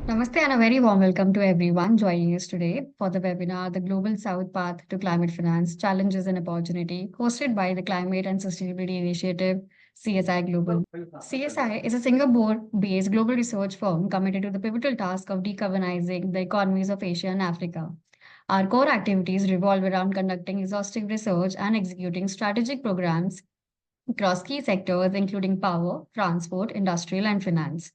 Namaste and a very warm welcome to everyone joining us today for the webinar, The Global South Path to Climate Finance Challenges and Opportunity, hosted by the Climate and Sustainability Initiative, CSI Global. CSI is a Singapore based global research firm committed to the pivotal task of decarbonizing the economies of Asia and Africa. Our core activities revolve around conducting exhaustive research and executing strategic programs across key sectors, including power, transport, industrial, and finance.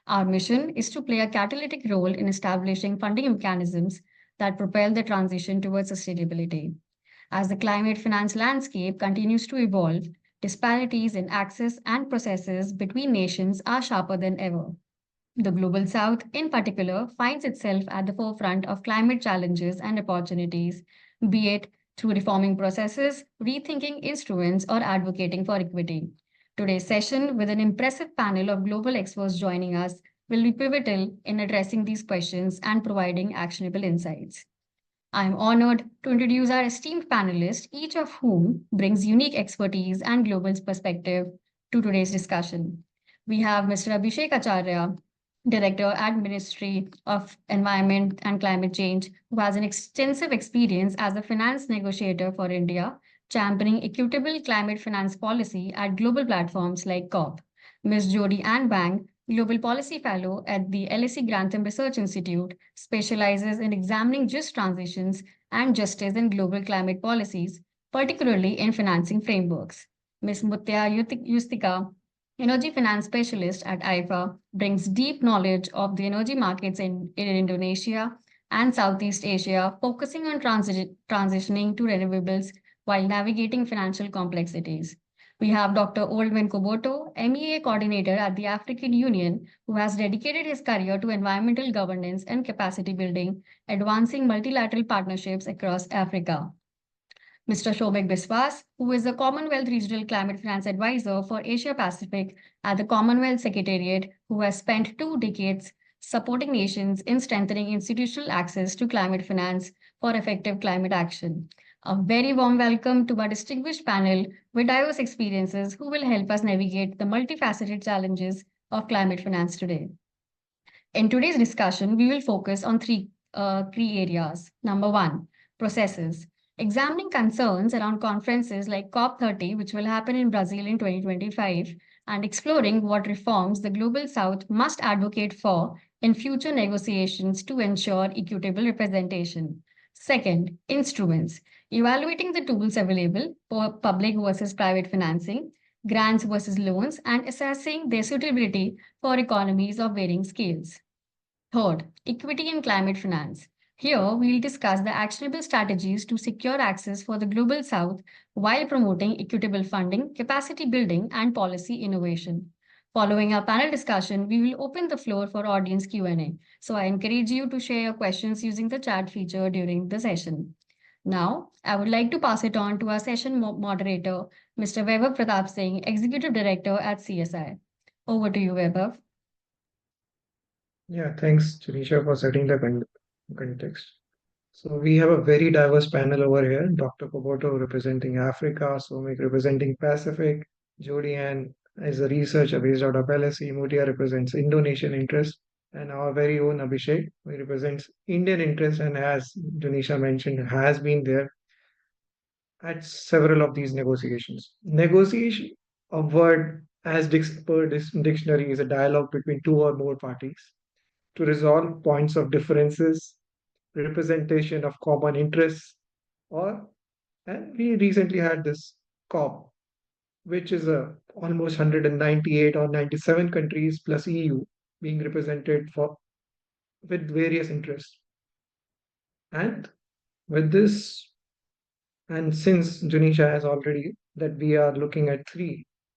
Our mission is to play a catalytic role in establishing funding mechanisms that propel the transition towards sustainability. As the climate finance landscape continues to evolve, disparities in access and processes between nations are sharper than ever. The Global South, in particular, finds itself at the forefront of climate challenges and opportunities, be it through reforming processes, rethinking instruments, or advocating for equity. Today's session, with an impressive panel of global experts joining us, will be pivotal in addressing these questions and providing actionable insights. I am honored to introduce our esteemed panelists, each of whom brings unique expertise and global perspective to today's discussion. We have Mr. Abhishek Acharya, Director at Ministry of Environment and Climate Change, who has an extensive experience as a finance negotiator for India, championing equitable climate finance policy at global platforms like COP. Ms. Jodi Ann Wang, Global Policy Fellow at the LSE Grantham Research Institute, specializes in examining just transitions and justice in global climate policies, particularly in financing frameworks. Ms. Mutya Yustika, Energy finance specialist at IFA, brings deep knowledge of the energy markets in Indonesia and Southeast Asia, focusing on transitioning to renewables while navigating financial complexities. We have Dr. Oldman Koboto, MEA coordinator at the African Union, who has dedicated his career to environmental governance and capacity building, advancing multilateral partnerships across Africa. Mr. Shobhik Biswas, who is the Commonwealth Regional Climate Finance Advisor for Asia Pacific at the Commonwealth Secretariat, who has spent 2 decades supporting nations in strengthening institutional access to climate finance for effective climate action. A very warm welcome to our distinguished panel with diverse experiences who will help us navigate the multifaceted challenges of climate finance today. In today's discussion, we will focus on three key areas. Number one, processes. Examining concerns around conferences like COP30, which will happen in Brazil in 2025, and exploring what reforms the Global South must advocate for in future negotiations to ensure equitable representation. Second, instruments. Evaluating the tools available for public versus private financing, grants versus loans, and assessing their suitability for economies of varying scales. Third, equity in climate finance. Here, we'll discuss the actionable strategies to secure access for the Global South while promoting equitable funding, capacity building, and policy innovation. Following our panel discussion, we will open the floor for audience Q&A. So I encourage you to share your questions using the chat feature during the session. Now, I would like to pass it on to our session moderator, Mr. Vaibhav Pratap Singh, Executive Director at CSI. Over to you, Vaibhav. Yeah, thanks, Tanisha, for setting the context. So we have a very diverse panel over here. Dr. Koboto representing Africa, Somik representing Pacific, Jodi Ann is a researcher based out of LSE, Mutia represents Indonesian interest, and our very own Abhishek, who represents Indian interest and as Tanisha mentioned, has been there at several of these negotiations. Negotiation, a word as per this dictionary, is a dialogue between two or more parties to resolve points of differences, representation of common interests, or and we recently had this COP, which is a almost 198 or 97 countries plus EU being represented for with various interests. And with this, and since Janisha has already that we are looking at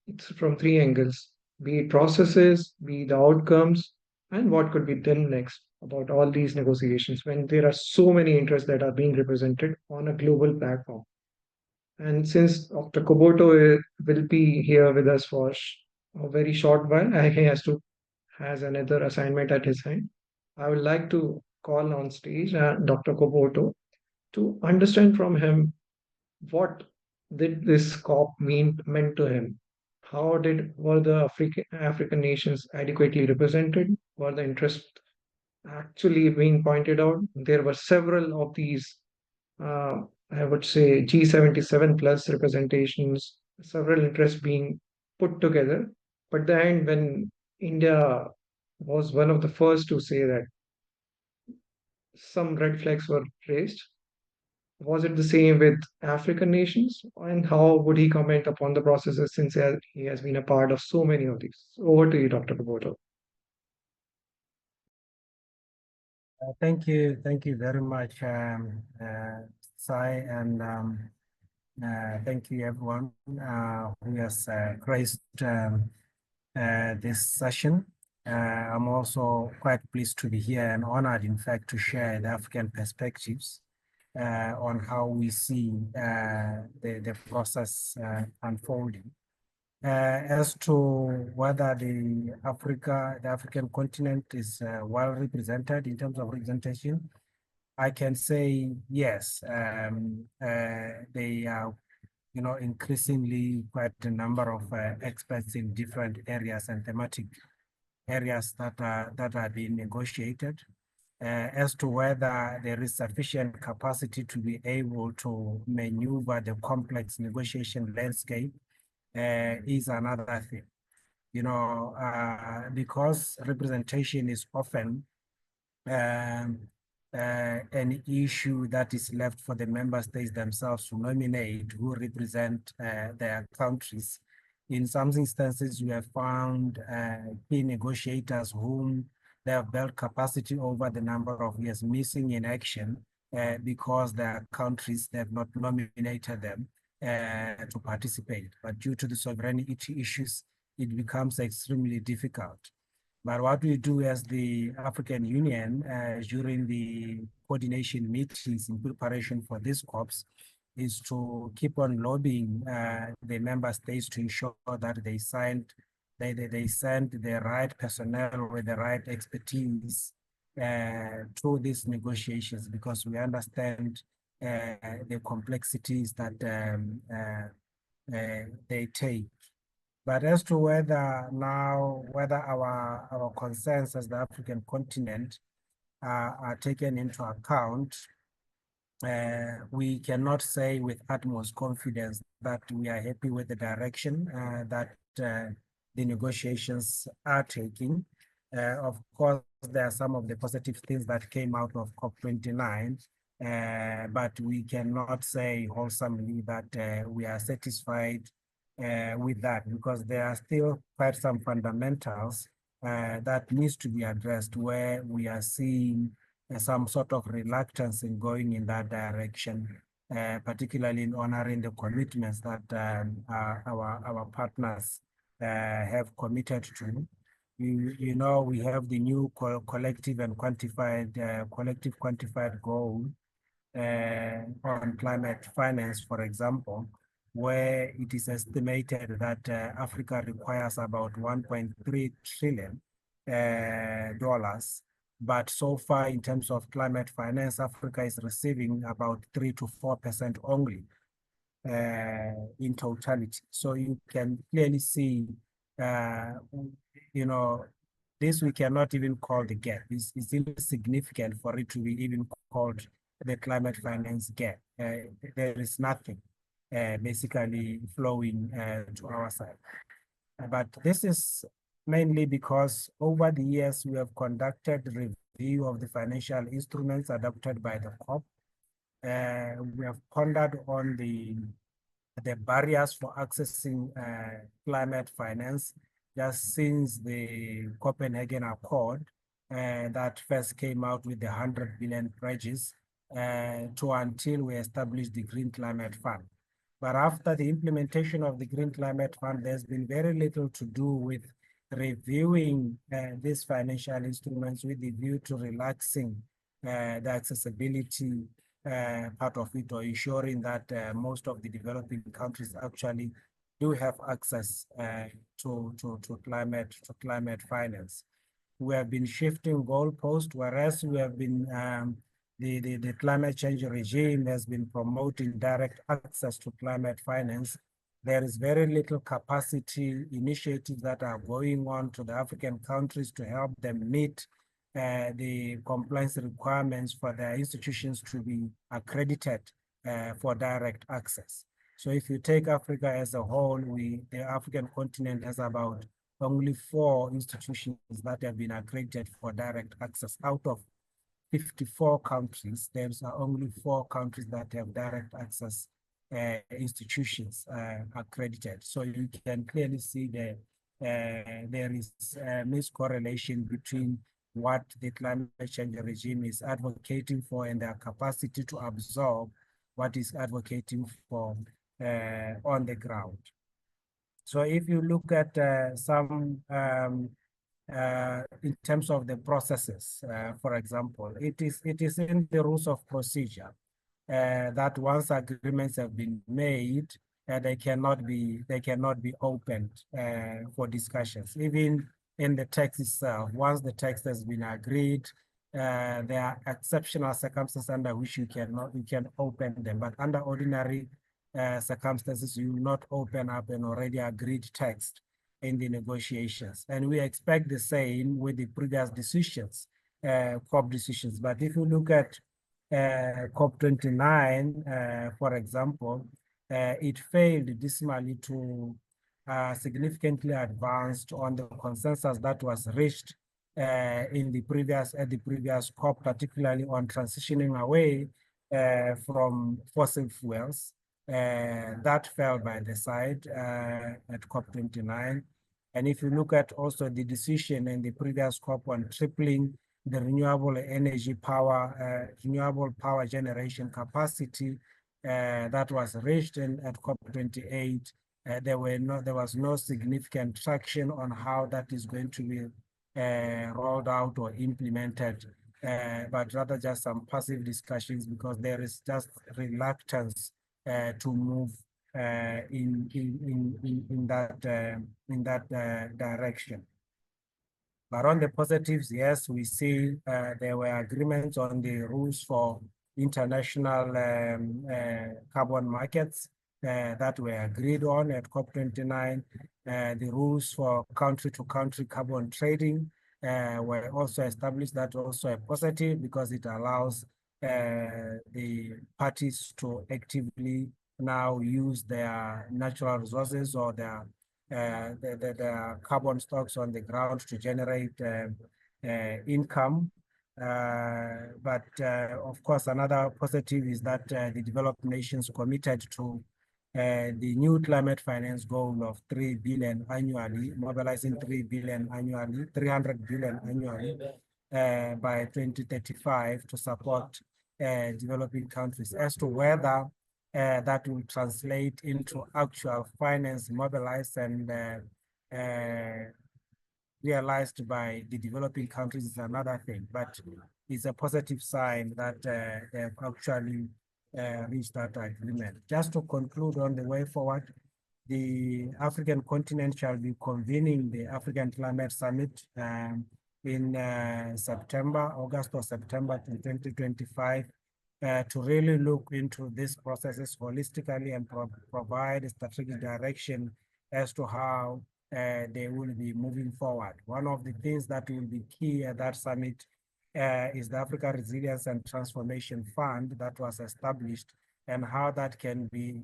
it's from three angles, be it processes, be it the outcomes, and what could be done next about all these negotiations when there are so many interests that are being represented on a global platform. And since Dr. Koboto will be here with us for a very short while, he has another assignment at his hand. I would like to call on stage Dr. Koboto to understand from him what did this COP meant to him. How did were the African nations adequately represented? Were the interest actually being pointed out. There were several of these, uh, I would say, G77 plus representations, several interests being put together. But the end, when India was one of the first to say that some red flags were raised, was it the same with African nations? And how would he comment upon the processes since he has been a part of so many of these? Over to you, Dr. Kaboto. Thank you very much, Sai, and thank you everyone who has graced this session. I'm also quite pleased to be here and honored, in fact, to share the African perspectives on how we see the process unfolding. As to whether the African continent is well represented in terms of representation, I can say yes. They are, increasingly quite a number of experts in different areas and thematic areas that are being negotiated. As to whether there is sufficient capacity to be able to maneuver the complex negotiation landscape is another thing. Because representation is often um, an issue that is left for the member states themselves to nominate who represent their countries. In some instances, we have found key negotiators whom they have built capacity over the number of years missing in action because their countries, they have not nominated them to participate. But due to the sovereignty issues, it becomes extremely difficult. But what we do as the African Union during the coordination meetings in preparation for this COPs is to keep on lobbying the member states to ensure that they send the right personnel with the right expertise to these negotiations, because we understand the complexities that they take. But as to whether our concerns as the African continent are taken into account, we cannot say with utmost confidence that we are happy with the direction that the negotiations are taking. Of course, there are some of the positive things that came out of COP29, but we cannot say wholesomely that we are satisfied with that, because there are still quite some fundamentals that needs to be addressed, where we are seeing some sort of reluctance in going in that direction, particularly in honoring the commitments that our partners have committed to. We have the new collective quantified goal on climate finance, for example, where it is estimated that Africa requires about $1.3 trillion dollars. But so far, in terms of climate finance, Africa is receiving about 3 to 4% only in totality. So you can clearly see, this we cannot even call the gap. It's insignificant for it to be even called the climate finance gap. There is nothing basically flowing to our side. But this is mainly because over the years, we have conducted review of the financial instruments adopted by the COP. We have pondered on the barriers for accessing climate finance just since the Copenhagen Accord that first came out with the 100 billion pledges to until we established the Green Climate Fund. But after the implementation of the Green Climate Fund, there's been very little to do with reviewing these financial instruments with the view to relaxing the accessibility part of it, or ensuring that most of the developing countries actually do have access to climate finance. We have been shifting goalposts, whereas we have been the climate change regime has been promoting direct access to climate finance. There is very little capacity initiatives that are going on to the African countries to help them meet the compliance requirements for their institutions to be accredited for direct access. So if you take Africa as a whole, the African continent has about only 4 institutions that have been accredited for direct access. Out of 54 countries, there's only 4 countries that have direct access institutions accredited. So you can clearly see that there is a miscorrelation between what the climate change regime is advocating for and their capacity to absorb what is advocating for on the ground. So if you look at some in terms of the processes, for example, it is in the rules of procedure that once agreements have been made, they cannot be opened for discussions. Even in the text itself, once the text has been agreed, there are exceptional circumstances under which you can open them, but under ordinary circumstances, you will not open up an already agreed text in the negotiations. And we expect the same with the previous decisions, COP decisions. But if you look at COP29, for example, it failed dismally to significantly advance on the consensus that was reached at the previous COP, particularly on transitioning away from fossil fuels. That fell by the side at COP29. And if you look at also the decision in the previous COP on tripling the renewable power generation capacity that was reached at COP28, there was no significant traction on how that is going to be rolled out or implemented, but rather just some passive discussions because there is just reluctance to move in that direction. But on the positives, yes, we see there were agreements on the rules for international carbon markets that were agreed on at COP29. The rules for country-to-country carbon trading were also established. That also a positive because it allows the parties to actively now use their natural resources or their carbon stocks on the ground to generate income. But of course, another positive is that the developed nations committed to the new climate finance goal of 3 billion annually, mobilizing 3 billion annually, 300 billion annually by 2035 to support developing countries. As to whether that will translate into actual finance mobilized and realized by the developing countries is another thing, but it's a positive sign that they have actually reached that agreement. Just to conclude on the way forward, the African continent shall be convening the African Climate Summit in August or September 2025, to really look into these processes holistically and provide a strategic direction as to how they will be moving forward. One of the things that will be key at that summit is the Africa Resilience and Transformation Fund that was established and how that can be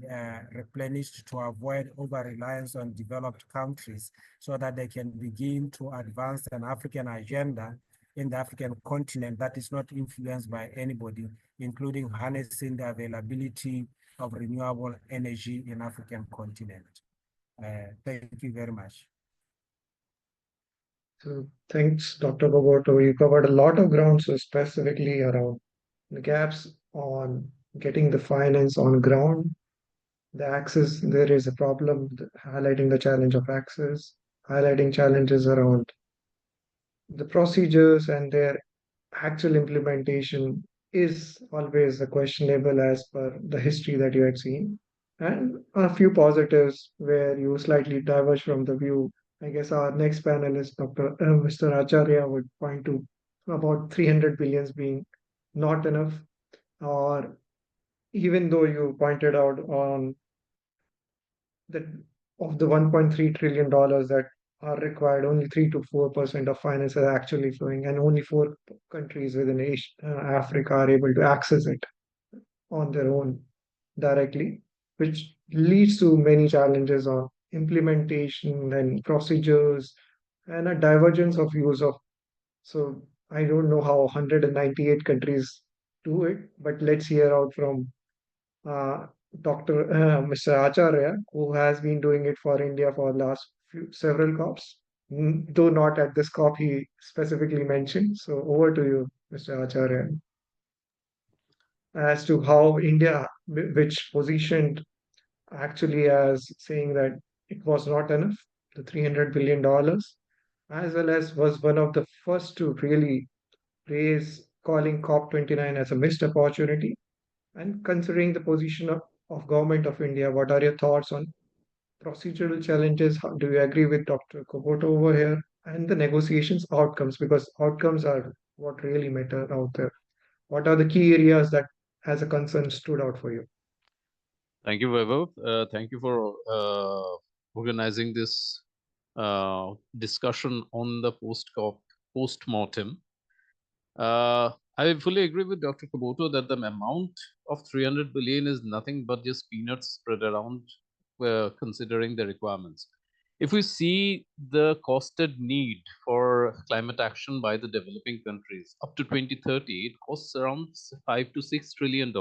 replenished to avoid over-reliance on developed countries so that they can begin to advance an African agenda in the African continent that is not influenced by anybody, including harnessing the availability of renewable energy in African continent. Thank you very much. So thanks, Dr. Boboto. You covered a lot of ground, so specifically around the gaps on getting the finance on ground, the access, there is a problem, highlighting the challenge of access, highlighting challenges around the procedures and their actual implementation is always questionable as per the history that you had seen. And a few positives where you slightly diverge from the view. I guess our next panelist, Mr. Acharya, would point to about 300 billions being not enough, or even though you pointed out on that of the $1.3 trillion that are required. Only 3 to 4% of finance are actually flowing, and only four countries within Africa are able to access it on their own directly, which leads to many challenges on implementation and procedures and a divergence of use of. So I don't know how 198 countries do it, but let's hear out from uh, Dr. Mr. Acharya, who has been doing it for India for last several COPs, though not at this COP he specifically mentioned. So over to you, Mr. Acharya, as to how India, which positioned actually as saying that it was not enough, the $300 billion, as well as was one of the first to really raise calling COP29 as a missed opportunity. And considering the position of Government of India, what are your thoughts on procedural challenges? How, do you agree with Dr. Koboto over here? And the negotiations outcomes, because outcomes are what really matter out there. What are the key areas that, as a concern, stood out for you? Thank you, Vaibhav. Thank you for organizing this discussion on the post-mortem. I fully agree with Dr. Kabuto that the amount of 300 billion is nothing but just peanuts spread around, considering the requirements. If we see the costed need for climate action by the developing countries up to 2030, it costs around $5 to $6 trillion.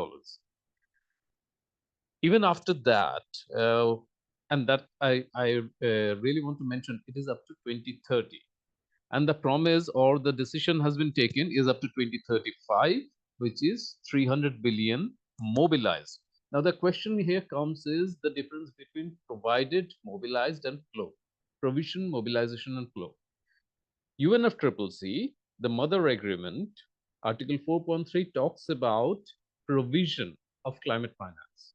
Even after that, and that I really want to mention, it is up to 2030. And the promise or the decision has been taken is up to 2035, which is 300 billion mobilized. Now, the question here comes is the difference between provided, mobilized, and flow. Provision, mobilization, and flow. UNFCCC, the mother agreement, Article 4.3 talks about provision of climate finance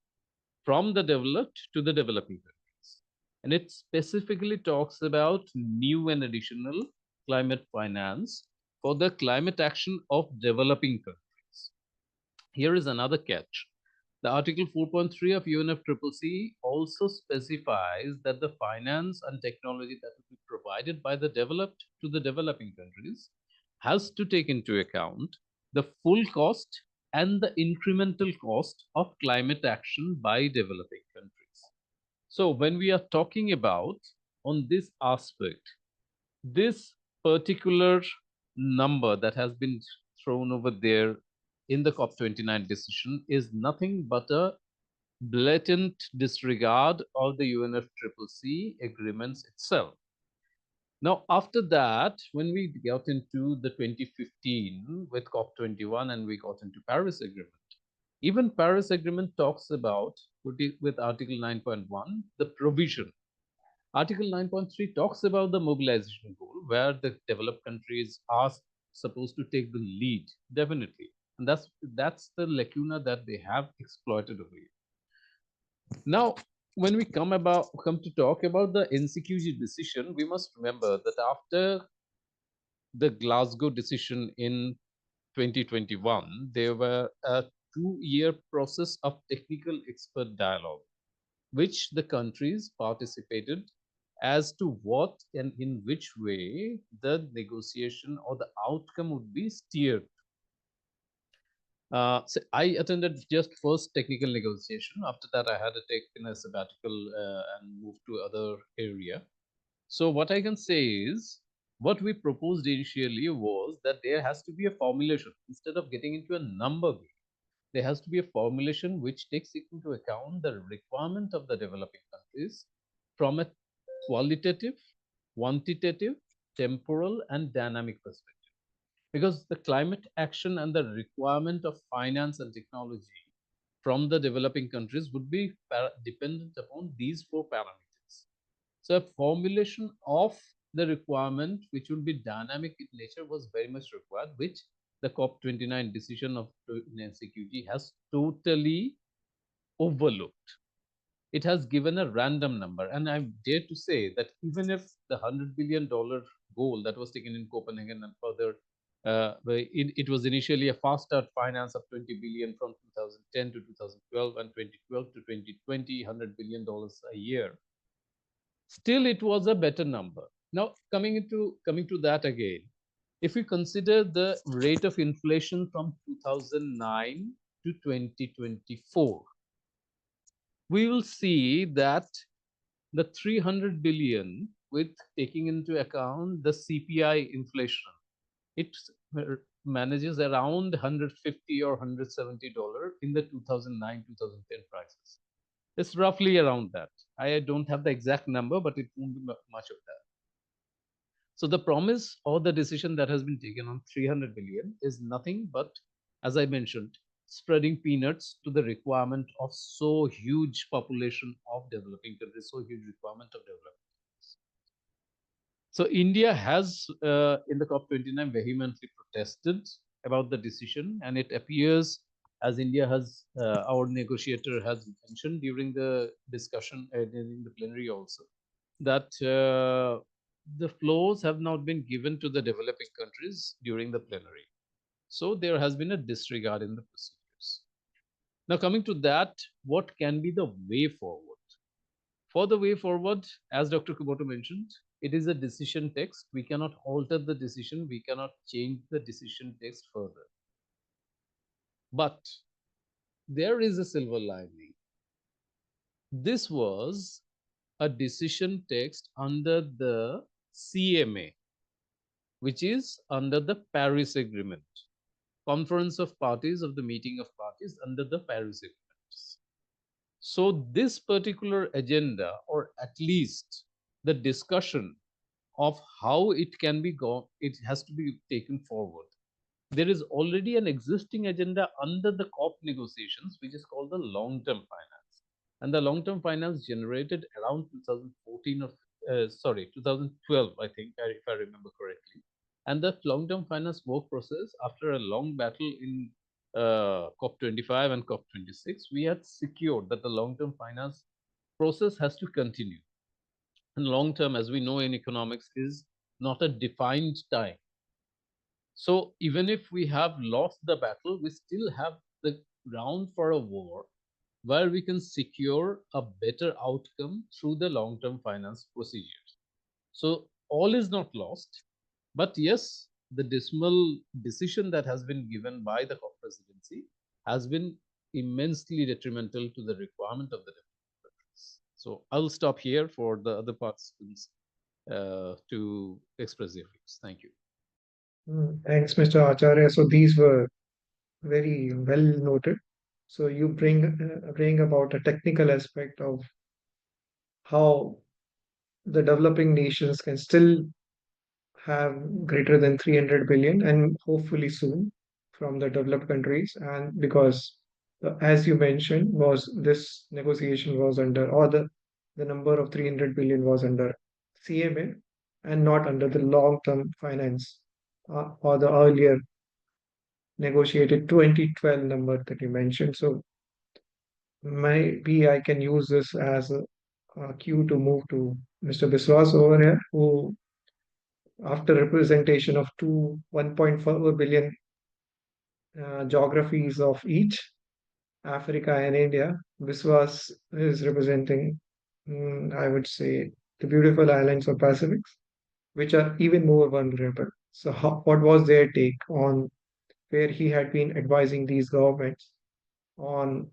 from the developed to the developing countries. And it specifically talks about new and additional climate finance for the climate action of developing countries. Here is another catch. The Article 4.3 of UNFCCC also specifies that the finance and technology that will be provided by the developed to the developing countries has to take into account the full cost and the incremental cost of climate action by developing countries. So when we are talking about on this aspect, this particular number that has been thrown over there in the COP29 decision is nothing but a blatant disregard of the UNFCCC agreements itself. Now, after that, when we got into the 2015 with COP21 and we got into Paris Agreement, even Paris Agreement talks about, with Article 9.1, the provision. Article 9.3 talks about the mobilization goal, where the developed countries are supposed to take the lead, definitely. And that's the lacuna that they have exploited over here. Now, when we come to talk about the NCQG decision, we must remember that after the Glasgow decision in 2021, there were a 2-year process of technical expert dialogue, which the countries participated as to what and in which way the negotiation or the outcome would be steered. So I attended just first technical negotiation. After that, I had to take in a sabbatical and move to other area. So what I can say is, what we proposed initially was that there has to be a formulation instead of getting into a number game. There has to be a formulation which takes into account the requirement of the developing countries from a qualitative, quantitative, temporal, and dynamic perspective. Because the climate action and the requirement of finance and technology from the developing countries would be dependent upon these 4 parameters. So a formulation of the requirement which would be dynamic in nature was very much required, which the COP29 decision of NCQG has totally overlooked. It has given a random number, and I dare to say that even if the $100 billion goal that was taken in Copenhagen and further, it was initially a fast start finance of 20 billion from 2010 to 2012 and 2012 to 2020, $100 billion a year. Still, it was a better number. Now, coming to that again, if we consider the rate of inflation from 2009 to 2024, we will see that the 300 billion, with taking into account the CPI inflation, it manages around 150 or $170 in the 2009-2010 prices. It's roughly around that. I don't have the exact number, but it won't be much of that. So the promise or the decision that has been taken on 300 billion is nothing but, as I mentioned, spreading peanuts to the requirement of so huge population of developing countries, so huge requirement of developing countries. So India has, in the COP29, vehemently protested about the decision, and it appears, as India has, our negotiator has mentioned during the discussion in the plenary also, that the flows have not been given to the developing countries during the plenary. So there has been a disregard in the procedures. Now, coming to that, what can be the way forward? For the way forward, as Dr. Kuboto mentioned, it is a decision text. We cannot alter the decision. We cannot change the decision text further. But there is a silver lining. This was a decision text under the CMA, which is under the Paris Agreement, Conference of Parties of the Meeting of Parties under the Paris Agreements. So this particular agenda, or at least the discussion of how it can be gone, it has to be taken forward. There is already an existing agenda under the COP negotiations, which is called the long-term finance. And the long-term finance generated around 2014 or 2012, I think, if I remember correctly. And the long-term finance work process, after a long battle in COP25 and COP26, we had secured that the long-term finance process has to continue. And long-term, as we know in economics, is not a defined time. So even if we have lost the battle, we still have the ground for a war where we can secure a better outcome through the long-term finance procedures. So all is not lost, but yes, the dismal decision that has been given by the COP presidency has been immensely detrimental to the requirement of the developing countries. So I'll stop here for the other participants to express their views. Thank you. Thanks, Mr. Acharya. So these were very well noted. So you bring about a technical aspect of how the developing nations can still have greater than 300 billion and hopefully soon from the developed countries. And because, as you mentioned, was this negotiation was under, or the number of 300 billion was under CMA and not under the long-term finance or the earlier negotiated 2012 number that you mentioned. So maybe I can use this as a cue to move to Mr. Biswas over here, who, after representation of 1.4 billion geographies of each, Africa and India, Biswas is representing, I would say, the beautiful islands of Pacific, which are even more vulnerable. So what was their take on where he had been advising these governments on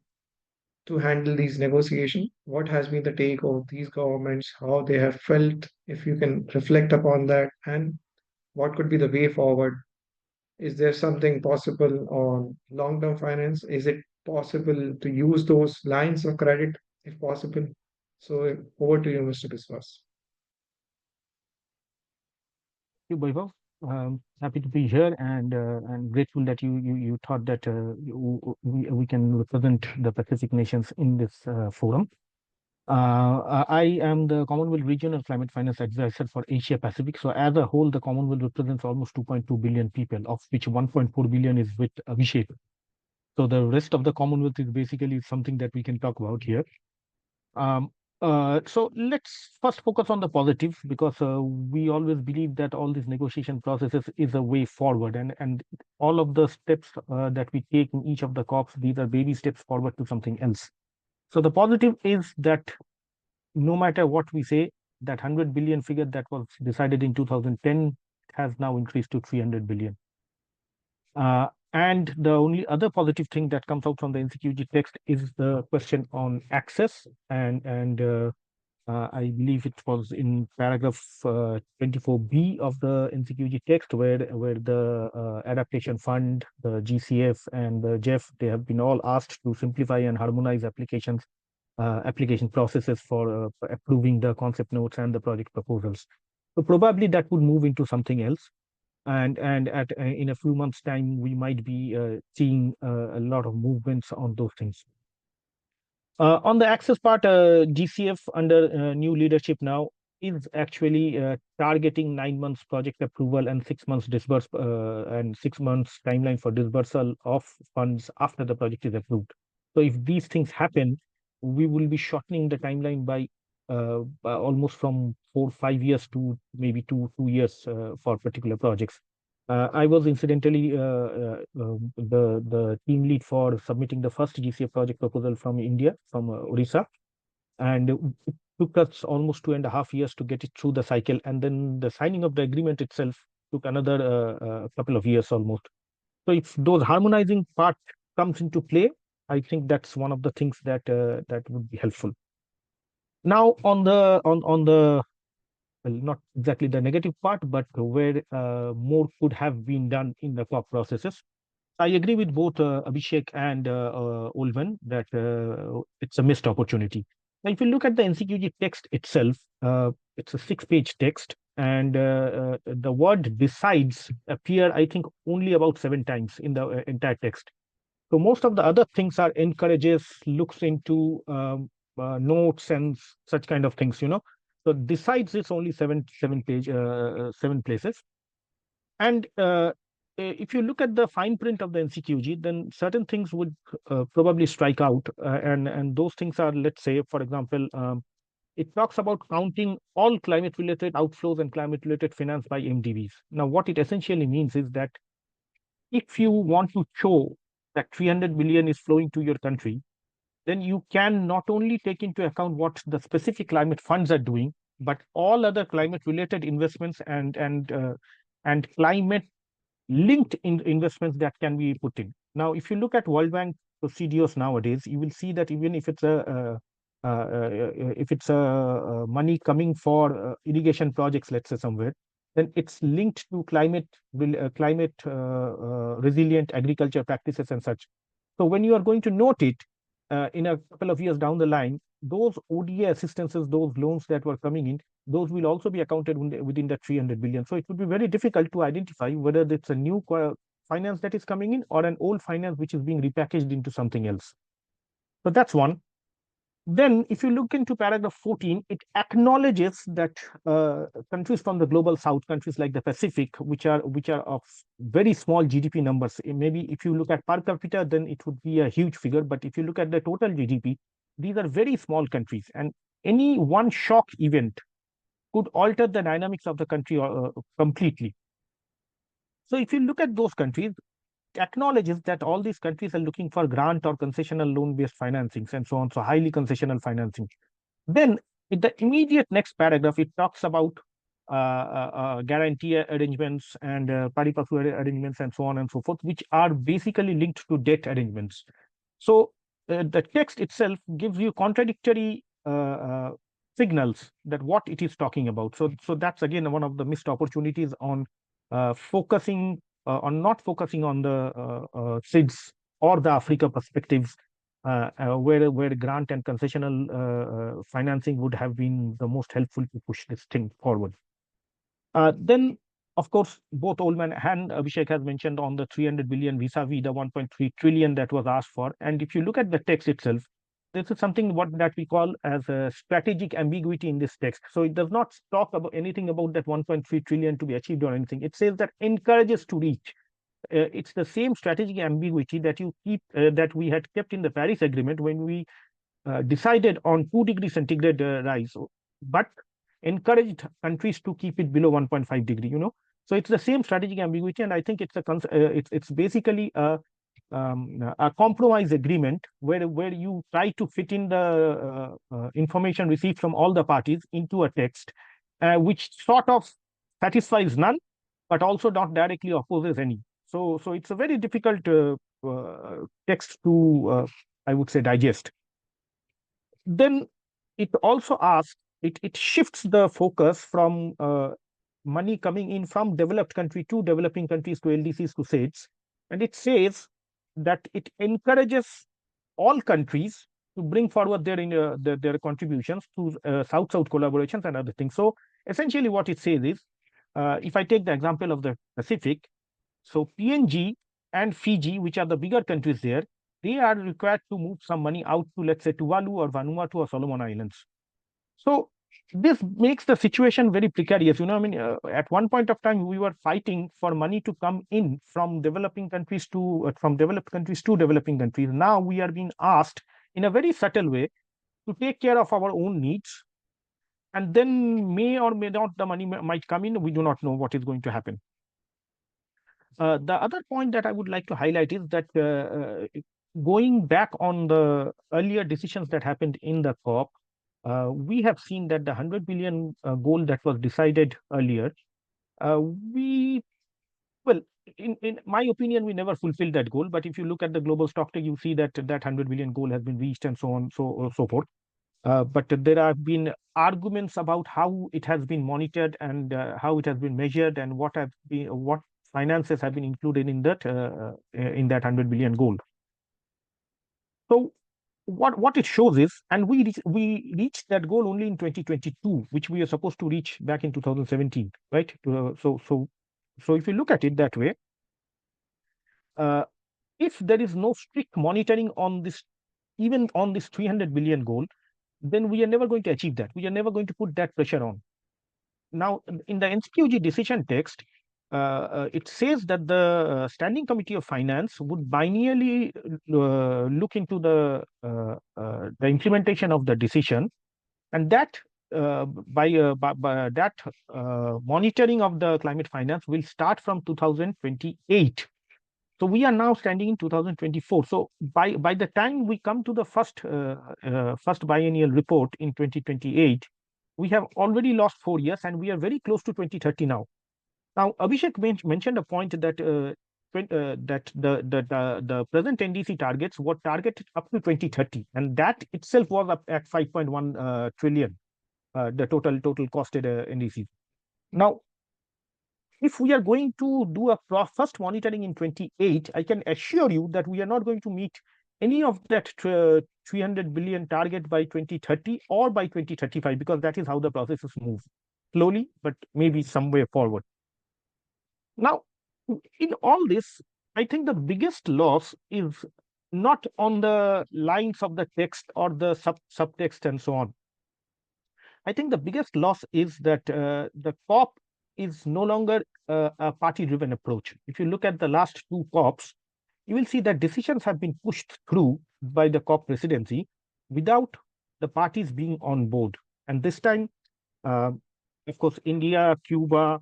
to handle these negotiations? What has been the take of these governments, how they have felt, if you can reflect upon that, and what could be the way forward? Is there something possible on long-term finance? Is it possible to use those lines of credit if possible? So over to you, Mr. Biswas. Thank you, Vaibhav. Happy to be here and grateful that you thought that we can represent the Pacific nations in this forum. I am the Commonwealth Regional Climate Finance Advisor for Asia Pacific. So as a whole, the Commonwealth represents almost 2.2 billion people, of which 1.4 billion is with V-shape. So the rest of the Commonwealth is basically something that we can talk about here. So let's first focus on the positives, because we always believe that all these negotiation processes is a way forward, and all of the steps that we take in each of the COPs, these are baby steps forward to something else. So the positive is that no matter what we say, that 100 billion figure that was decided in 2010 has now increased to 300 billion. And the only other positive thing that comes out from the NCQG text is the question on access, and I believe it was in paragraph 24B of the NCQG text where the Adaptation Fund, the GCF, and the JEF, they have been all asked to simplify and harmonize application processes for approving the concept notes and the project proposals. So probably that would move into something else. And at in a few months' time, we might be seeing a lot of movements on those things. On the access part, GCF under new leadership now is actually targeting 9 months project approval and 6 months and 6 months timeline for disbursal of funds after the project is approved. So if these things happen, we will be shortening the timeline by almost from 4 or 5 years to maybe 2 years for particular projects. I was incidentally the team lead for submitting the first GCF project proposal from India, from Orissa, and it took us almost 2.5 years to get it through the cycle, and then the signing of the agreement itself took another couple of years almost. So if those harmonizing part comes into play, I think that's one of the things that that would be helpful. Now on the well, not exactly the negative part, but where more could have been done in the COP processes. I agree with both Abhishek and Ulvan that it's a missed opportunity. Now, if you look at the NCQG text itself, it's a 6-page text, and the word decides appear, I think, only about 7 times in the entire text. So most of the other things are encourages, looks into notes and such kind of things, you know. So decides it's only 7 places. And if you look at the fine print of the NCQG, then certain things would probably strike out. And those things are, let's say, for example, it talks about counting all climate-related outflows and climate-related finance by MDBs. Now, what it essentially means is that if you want to show that 300 billion is flowing to your country, then you can not only take into account what the specific climate funds are doing, but all other climate-related investments and climate-linked investments that can be put in. Now, if you look at World Bank procedures nowadays, you will see that even if it's money coming for irrigation projects, let's say somewhere, then it's linked to climate resilient agriculture practices and such. So when you are going to note it, in a couple of years down the line, those ODA assistances, those loans that were coming in, those will also be accounted within the 300 billion. So it would be very difficult to identify whether it's a new finance that is coming in or an old finance which is being repackaged into something else. So that's one. Then, if you look into paragraph 14, it acknowledges that countries from the global south, countries like the Pacific, which are of very small GDP numbers. Maybe if you look at per capita, then it would be a huge figure. But if you look at the total GDP, these are very small countries, and any one shock event could alter the dynamics of the country completely. So, if you look at those countries, acknowledges that all these countries are looking for grant or concessional loan-based financings and so on, so highly concessional financing. Then, in the immediate next paragraph, it talks about guarantee arrangements and pari passu arrangements and so on and so forth, which are basically linked to debt arrangements. So, the text itself gives you contradictory signals that what it is talking about. So that's again one of the missed opportunities on focusing on not focusing on the SIDS or the Africa perspectives, where grant and concessional financing would have been the most helpful to push this thing forward. Then, of course, both Olman and Abhishek has mentioned on the 300 billion vis-a-vis the 1.3 trillion that was asked for. And if you look at the text itself, this is something that we call as a strategic ambiguity in this text. So it does not talk about anything about that 1.3 trillion to be achieved or anything. It says that encourages to reach. It's the same strategic ambiguity that you keep that we had kept in the Paris Agreement when we decided on 2 degrees centigrade rise, but encouraged countries to keep it below 1.5 degree. You know, so it's the same strategic ambiguity, and I think it's a it's basically a a compromise agreement where you try to fit in the information received from all the parties into a text, which sort of satisfies none, but also not directly opposes any. So it's a very difficult text to, I would say, digest. Then it also asks, it shifts the focus from money coming in from developed country to developing countries to LDCs to states, and it says that it encourages all countries to bring forward their contributions to South-South collaborations and other things. So essentially what it says is, if I take the example of the Pacific, so PNG and Fiji, which are the bigger countries there, they are required to move some money out to, let's say, Tuvalu or Vanuatu or Solomon Islands. So this makes the situation very precarious. I mean, at one point of time, we were fighting for money to come in from developing countries to from developed countries to developing countries. Now we are being asked in a very subtle way to take care of our own needs, and then may or may not the money might come in. We do not know what is going to happen. The other point that I would like to highlight is that going back on the earlier decisions that happened in the COP, we have seen that the 100 billion goal that was decided earlier, well, in my opinion, we never fulfilled that goal. But if you look at the global stocktake, you see that that 100 billion goal has been reached and so on, so forth. But there have been arguments about how it has been monitored and how it has been measured and what finances have been included in that 100 billion goal. So what it shows is, and we reached that goal only in 2022, which we are supposed to reach back in 2017, right? So if you look at it that way, if there is no strict monitoring on this, even on this 300 billion goal, then we are never going to achieve that. We are never going to put that pressure on. Now, in the NCQG decision text, it says that the Standing Committee of Finance would biennially look into the implementation of the decision, and that by that monitoring of the climate finance will start from 2028. So we are now standing in 2024. So by the time we come to the first biennial report in 2028, we have already lost 4 years, and we are very close to 2030 now. Now, Abhishek mentioned a point that that the present NDC targets were targeted up to 2030, and that itself was up at 5.1 trillion, the total costed NDC. Now, if we are going to do a first monitoring in 28, I can assure you that we are not going to meet any of that 300 billion target by 2030 or by 2035, because that is how the processes move, slowly, but maybe some way forward. Now, in all this, I think the biggest loss is not on the lines of the text or the subtext and so on. I think the biggest loss is that the COP is no longer a party-driven approach. If you look at the last 2 COPs, you will see that decisions have been pushed through by the COP presidency without the parties being on board. And this time, of course, India, Cuba,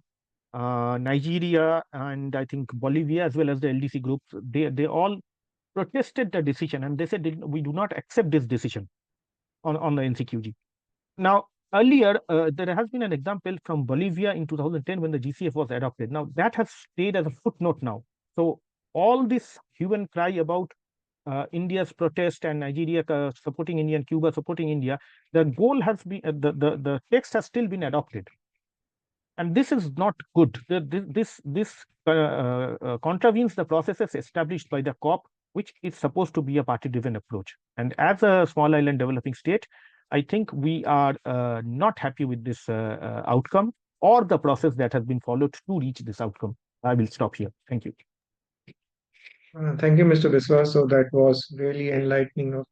Nigeria, and I think Bolivia, as well as the LDC groups, they all protested the decision, and they said we do not accept this decision on the NCQG. Now, earlier, there has been an example from Bolivia in 2010 when the GCF was adopted. Now, that has stayed as a footnote now. So all this hue and cry about India's protest and Nigeria supporting India and Cuba supporting India, the goal has been, the text has still been adopted. And this is not good. This contravenes the processes established by the COP, which is supposed to be a party-driven approach. And as a small island developing state, I think we are not happy with this outcome or the process that has been followed to reach this outcome. I will stop here. Thank you. Thank you, Mr. Biswas. So that was really enlightening of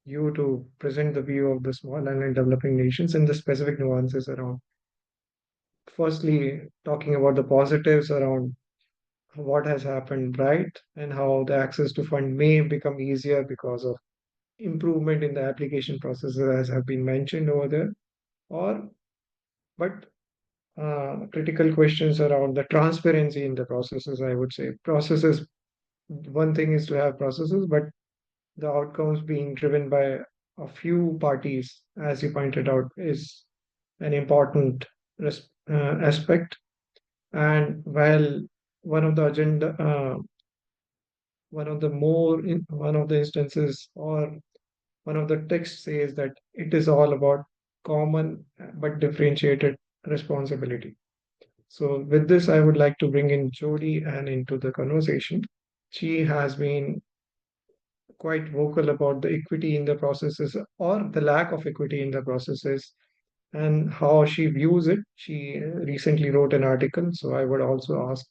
you to present the view of the small island developing nations and the specific nuances around. Firstly, talking about the positives around what has happened right and how the access to fund may become easier because of improvement in the application processes as have been mentioned over there, but critical questions around the transparency in the processes. I would say processes one thing is to have processes, but the outcomes being driven by a few parties, as you pointed out, is an important aspect. And while one of the agenda, one of the instances or one of the texts says that it is all about common but differentiated responsibility. So with this, I would like to bring in Jody and into the conversation. She has been quite vocal about the equity in the processes or the lack of equity in the processes and how she views it. She recently wrote an article, so I would also ask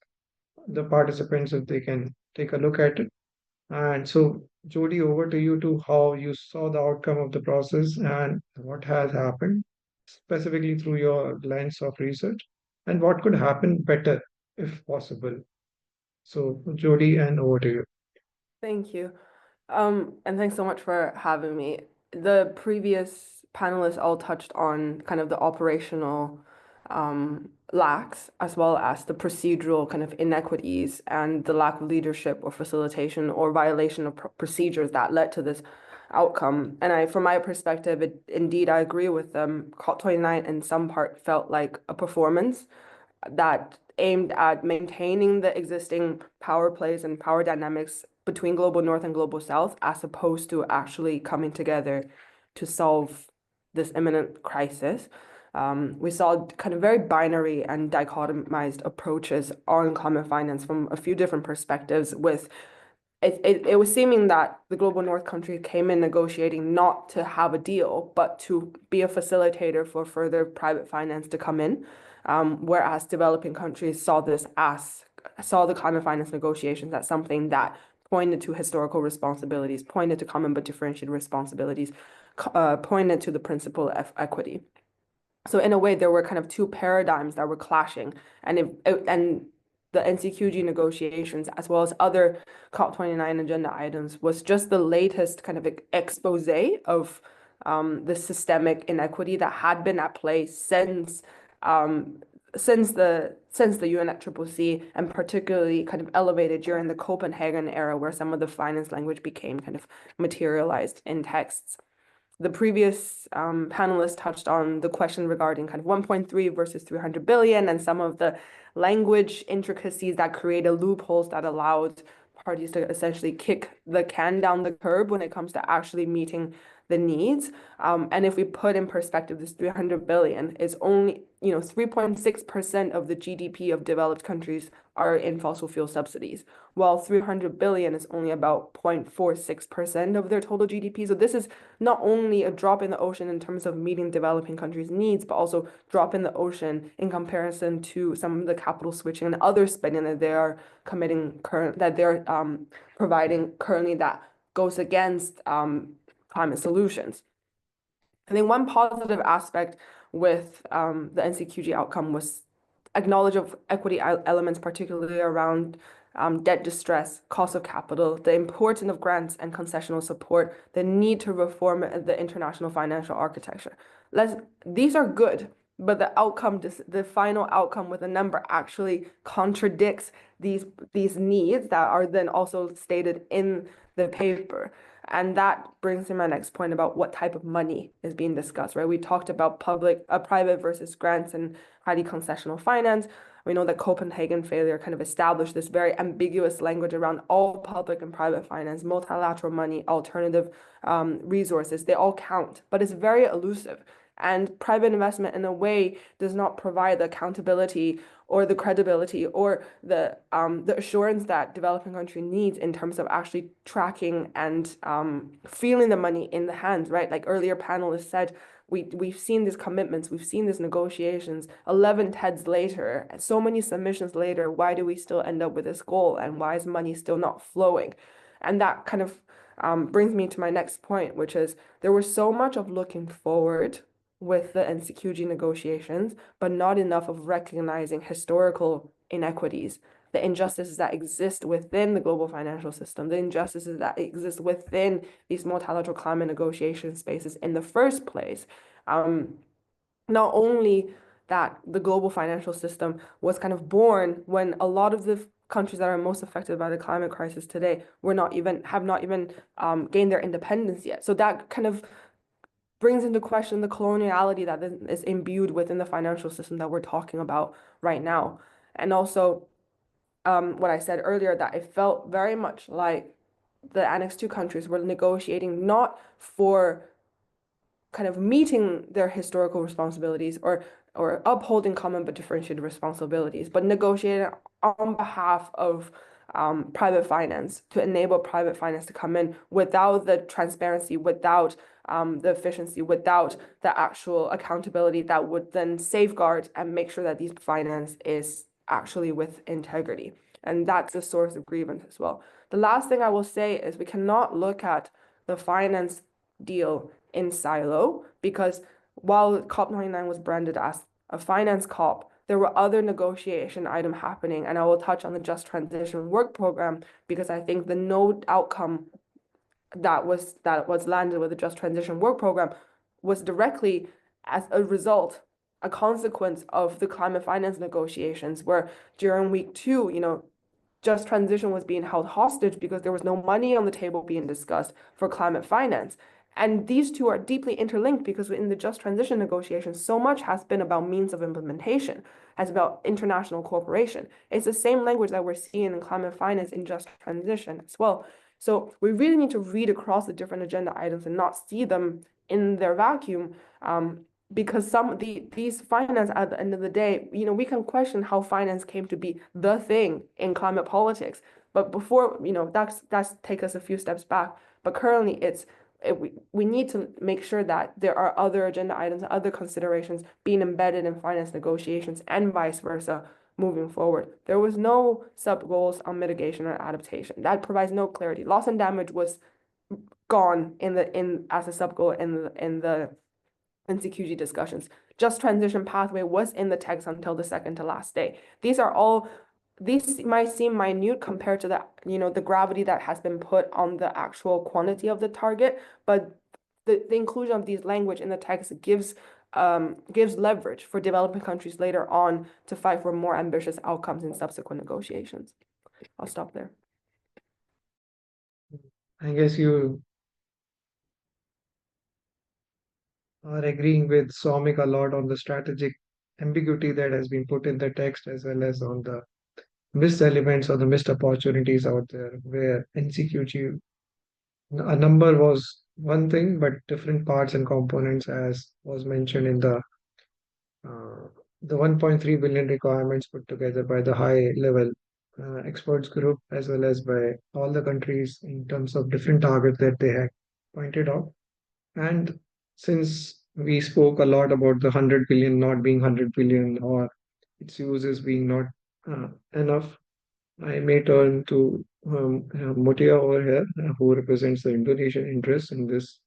the participants if they can take a look at it. And so, Jody, over to you to how you saw the outcome of the process and what has happened, specifically through your lens of research, and what could happen better if possible. So, Jody, and over to you. Thank you. And thanks so much for having me. The previous panelists all touched on kind of the operational lacks as well as the procedural kind of inequities and the lack of leadership or facilitation or violation of procedures that led to this outcome. And from my perspective, indeed, I agree with them. COP29 in some part felt like a performance that aimed at maintaining the existing power plays and power dynamics between global north and global south, as opposed to actually coming together to solve this imminent crisis. We saw kind of very binary and dichotomized approaches on climate finance from a few different perspectives, with it was seeming that the global north countries came in negotiating not to have a deal, but to be a facilitator for further private finance to come in. Whereas developing countries saw the climate finance negotiations as something that pointed to historical responsibilities, pointed to common but differentiated responsibilities, pointed to the principle of equity. So in a way, there were kind of two paradigms that were clashing, and the NCQG negotiations, as well as other COP29 agenda items, was just the latest kind of expose of the systemic inequity that had been at play since the UNFCCC, and particularly kind of elevated during the Copenhagen era, where some of the finance language became kind of materialized in texts. The previous panelists touched on the question regarding kind of 1.3 versus 300 billion and some of the language intricacies that created loopholes that allowed parties to essentially kick the can down the curb when it comes to actually meeting the needs. And if we put in perspective, this 300 billion is only, 3.6% of the GDP of developed countries are in fossil fuel subsidies, while 300 billion is only about 0.46% of their total GDP. So this is not only a drop in the ocean in terms of meeting developing countries' needs, but also drop in the ocean in comparison to some of the capital switching and other spending that they are providing currently that goes against climate solutions. I think one positive aspect with the NCQG outcome was acknowledge of equity elements, particularly around debt distress, cost of capital, the importance of grants and concessional support, the need to reform the international financial architecture. These are good, but the outcome, the final outcome with a number actually contradicts these needs that are then also stated in the paper. And that brings me to my next point about what type of money is being discussed, right? We talked about private versus grants and highly concessional finance. We know that Copenhagen failure kind of established this very ambiguous language around all public and private finance, multilateral money, alternative resources. They all count, but it's very elusive. And private investment, in a way, does not provide the accountability or the credibility or the assurance that developing country needs in terms of actually tracking and feeling the money in the hands, right? Like earlier panelists said, we've seen these commitments, we've seen these negotiations, 11 TEDs later, so many submissions later, why do we still end up with this goal, and why is money still not flowing? And that kind of brings me to my next point, which is there was so much of looking forward with the NCQG negotiations, but not enough of recognizing historical inequities, the injustices that exist within the global financial system, the injustices that exist within these multilateral climate negotiation spaces in the first place. Not only that the global financial system was kind of born when a lot of the countries that are most affected by the climate crisis today have not even gained their independence yet. So that kind of brings into question the coloniality that is imbued within the financial system that we're talking about right now. And also, what I said earlier, that it felt very much like the Annex II countries were negotiating not for kind of meeting their historical responsibilities or upholding common but differentiated responsibilities, but negotiating on behalf of private finance to enable private finance to come in without the transparency, without the efficiency, without the actual accountability that would then safeguard and make sure that these finance is actually with integrity. And that's the source of grievance as well. The last thing I will say is we cannot look at the finance deal in silo, because while COP29 was branded as a finance COP, there were other negotiation items happening, and I will touch on the Just Transition Work Program because I think the no outcome that was landed with the Just Transition Work Program was directly as a result, a consequence of the climate finance negotiations, where during week 2, Just Transition was being held hostage because there was no money on the table being discussed for climate finance. And these two are deeply interlinked because in the Just Transition negotiations, so much has been about means of implementation, has about international cooperation. It's the same language that we're seeing in climate finance in Just Transition as well. So we really need to read across the different agenda items and not see them in their vacuum, because these finance at the end of the day, we can question how finance came to be the thing in climate politics. But before, that's take us a few steps back. But currently we need to make sure that there are other agenda items, other considerations being embedded in finance negotiations and vice versa moving forward. There was no sub-goals on mitigation or adaptation. That provides no clarity. Loss and damage was gone as a sub-goal in the NCQG discussions. Just transition pathway was in the text until the second to last day. These might seem minute compared to the gravity that has been put on the actual quantity of the target, but the inclusion of these language in the text gives leverage for developing countries later on to fight for more ambitious outcomes in subsequent negotiations. I'll stop there. I guess you are agreeing with Soumik a lot on the strategic ambiguity that has been put in the text, as well as on the missed elements or the missed opportunities out there, where NCQG, a number was one thing, but different parts and components, as was mentioned in the 1.3 billion requirements put together by the high level experts group, as well as by all the countries in terms of different targets that they had pointed out. And since we spoke a lot about the 100 billion not being 100 billion, or its uses being not enough, I may turn to Mutia over here, who represents the Indonesian interest in this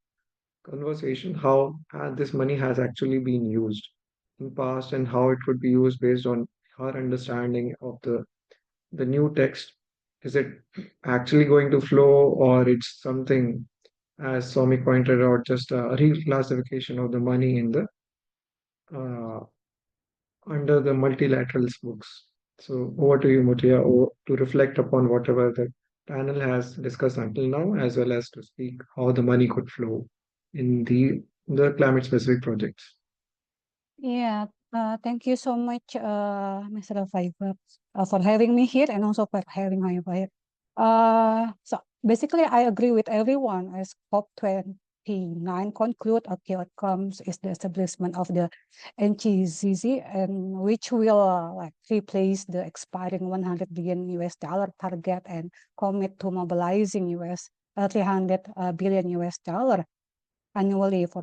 conversation, how this money has actually been used in past and how it would be used based on her understanding of the new text. Is it actually going to flow, or it's something, as Swami pointed out, just a reclassification of the money in the under the multilaterals books? So over to you, Mutia, to reflect upon whatever the panel has discussed until now, as well as to speak how the money could flow in the climate specific projects. Yeah, thank you so much, Mr. Fiver, for having me here and also for having my here. So basically, I agree with everyone as COP29 conclude a key outcomes is the establishment of the NGCC, and which will replace the expiring 100 billion US dollar target and commit to mobilizing 300 billion US dollar annually for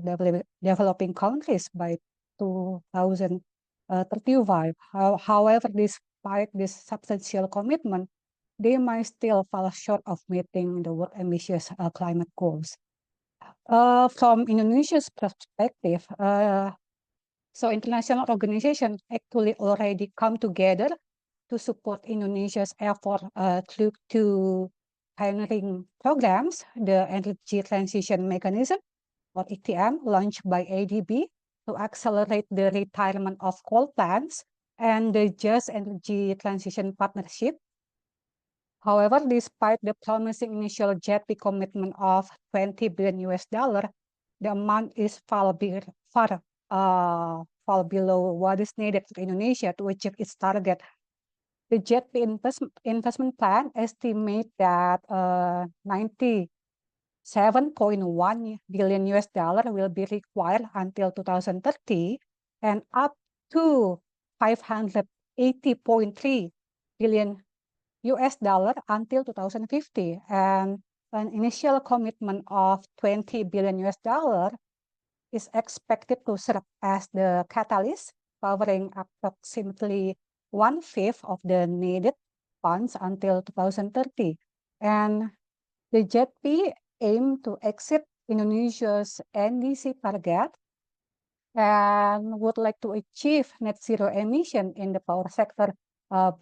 developing countries by 2035. However, despite this substantial commitment, they might still fall short of meeting the world ambitious climate goals. From Indonesia's perspective, so international organizations actually already come together to support Indonesia's effort to pioneering programs, the Energy Transition Mechanism, or ETM, launched by ADB to accelerate the retirement of coal plants, and the Just Energy Transition Partnership, However, despite the promising initial JETP commitment of 20 billion US dollar, the amount is far below what is needed for Indonesia to achieve its target. The JETP investment plan estimates that 97.1 billion US dollar will be required until 2030 and up to 580.3 billion US dollar until 2050, and an initial commitment of 20 billion US dollar is expected to serve as the catalyst, covering approximately 1/5 of the needed funds until 2030. And the JETP aim to exceed Indonesia's NDC target and would like to achieve net zero emission in the power sector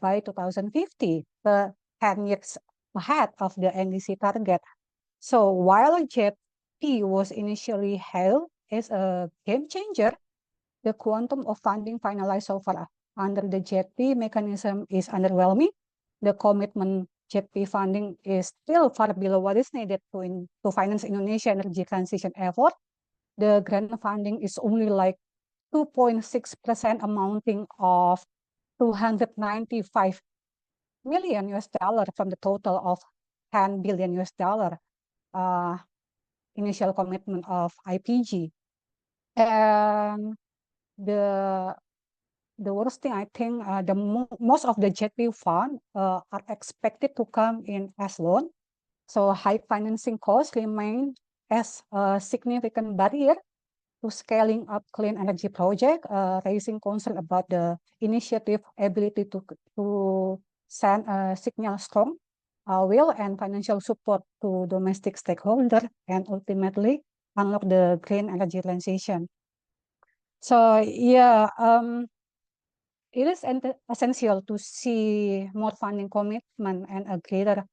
by 2050, 10 years ahead of the NDC target. So while JETP was initially hailed as a game changer, the quantum of funding finalized so far under the JETP mechanism is underwhelming. The commitment JETP funding is still far below what is needed to finance Indonesia energy transition effort. The grant funding is only like 2.6% amounting of 295 million US dollar from the total of 10 billion US dollar initial commitment of IPG. And the worst thing, I think, most of the JETP fund are expected to come in as loan. So high financing costs remain as a significant barrier to scaling up clean energy project, raising concern about the initiative ability to send a signal strong will and financial support to domestic stakeholders and ultimately unlock the green energy transition. So yeah, it is essential to see more funding commitment and a greater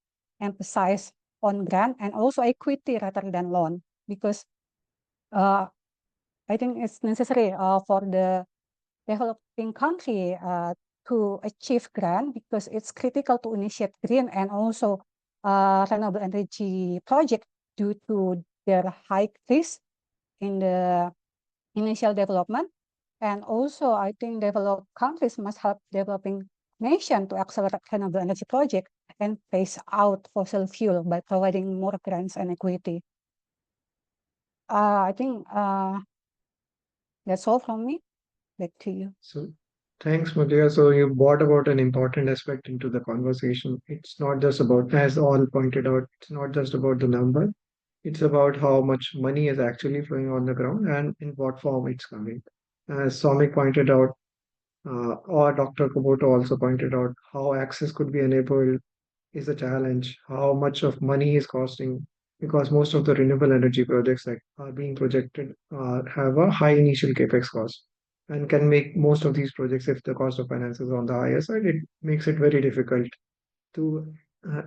emphasis on grant and also equity rather than loan, because I think it's necessary for the developing country to achieve grant, because it's critical to initiate green and also renewable energy project due to their high risk in the initial development. And also, I think developed countries must help developing nation to accelerate renewable energy project and phase out fossil fuel by providing more grants and equity. I think that's all from me. Back to you. So thanks, Mudlia. So you brought about an important aspect into the conversation. It's not just about, as all pointed out, it's not just about the number. It's about how much money is actually flowing on the ground and in what form it's coming. As Swami pointed out, or Dr. Kuboto also pointed out, how access could be enabled is a challenge. How much of money is costing, because most of the renewable energy projects that are being projected have a high initial capex cost and can make most of these projects, if the cost of finance is on the higher side, it makes it very difficult to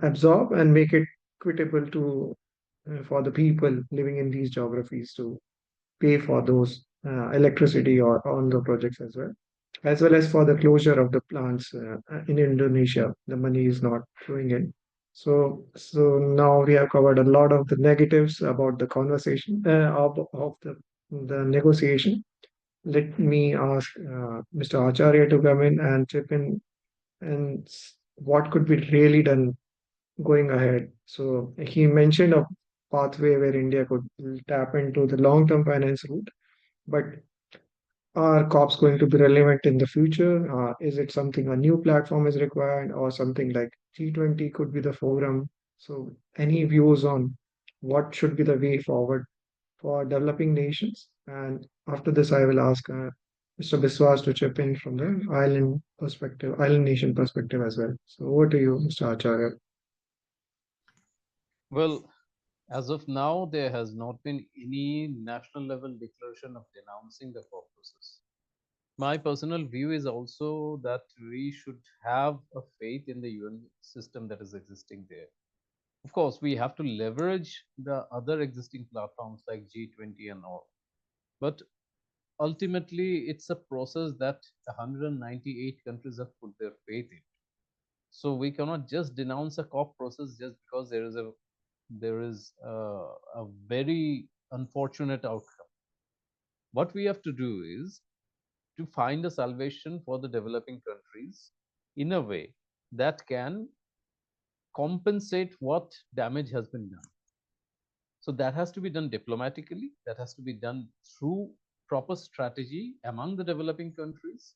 absorb and make it equitable to for the people living in these geographies to pay for those electricity or on the projects as well as for the closure of the plants in Indonesia. The money is not flowing in. So now we have covered a lot of the negatives about the conversation of the negotiation. Let me ask Mr. Acharya to come in and chip in and what could be really done going ahead. So he mentioned a pathway where India could tap into the long-term finance route, but are COPs going to be relevant in the future? Is it something a new platform is required or something like G20 could be the forum? So any views on what should be the way forward for developing nations? And after this, I will ask Mr. Biswas to chip in from the island perspective, island nation perspective as well. So over to you, Mr. Acharya. Well, as of now, there has not been any national level declaration of denouncing the COP process. My personal view is also that we should have a faith in the UN system that is existing there. Of course, we have to leverage the other existing platforms like G20 and all. But ultimately, it's a process that 198 countries have put their faith in. So we cannot just denounce a COP process just because there is a very unfortunate outcome. What we have to do is to find a salvation for the developing countries in a way that can compensate what damage has been done. So that has to be done diplomatically, that has to be done through proper strategy among the developing countries,